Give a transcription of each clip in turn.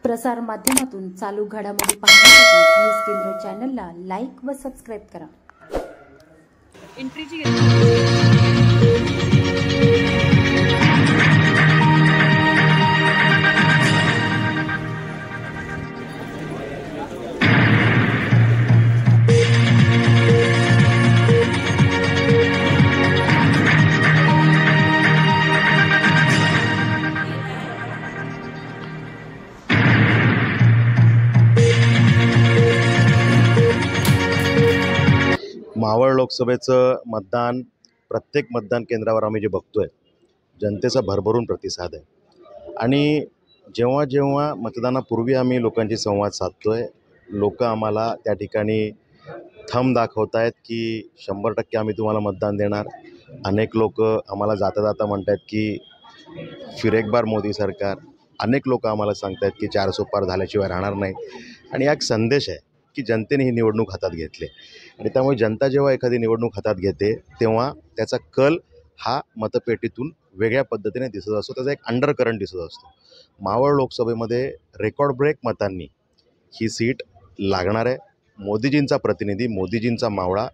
प्रसार माध्यमातून चालू घडामोडी पाहण्यासाठी न्यूज केंद्र चॅनलला लाईक व सबस्क्राइब करा। मावळ लोकसभेचं मतदान प्रत्येक मतदान केंद्रावर आम्ही जे बघतोय जनतेचा भरभरून प्रतिसाद आहे। आणि जेव्हा जेव्हा मतदानापूर्वी आम्ही लोकांशी संवाद साधतोय, लोक आम्हाला त्या ठिकाणी थंब दाखवत आहेत की 100% आम्ही तुम्हाला मतदान देणार। अनेक लोक आम्हाला जाता जाता म्हणतात की फिर एक बार मोदी सरकार। अनेक लोक आम्हाला सांगतात की 400 पार झाल्याशिवाय राहणार नाही। आणि एक संदेश आहे की जनतेने ही निवडणूक हातात घेतली आणि त्यामुळे जनता जेव्हा एखादी निवडणूक हातात घेते तेव्हा त्याचा कल हा मतपेटीतून वेगळ्या पद्धतीने दिसत असतो, त्याचा एक अंडरकरंट दिसत असतो। मावळ लोकसभेमध्ये रेकॉर्ड ब्रेक मतांनी ही सीट लागणार आहे। मोदीजींचा प्रतिनिधी, मोदीजींचा मावळा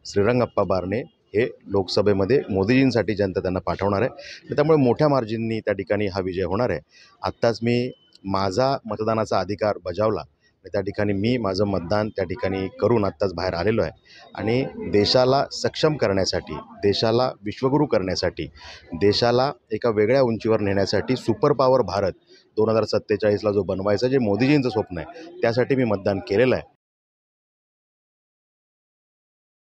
श्रीरंगप्पा बारणे हे लोकसभेमध्ये मोदीजींसाठी जनता त्यांना पाठवणार आहे। त्यामुळे मोठ्या मार्जिननी त्या ठिकाणी हा विजय होणार आहे। आत्ताच मी माझा मतदानाचा अधिकार बजावला, त्या ठिकाणी मी माझं मतदान त्या ठिकाणी करून आत्ताच बाहेर आलेलो आहे। आणि देशाला सक्षम करण्यासाठी, देशाला विश्वगुरू करण्यासाठी, देशाला एका वेगळ्या उंचीवर नेण्यासाठी सुपर पॉवर भारत 2047ला जो बनवायचा, जे मोदीजींचं स्वप्न आहे, त्यासाठी मी मतदान केलेलं आहे।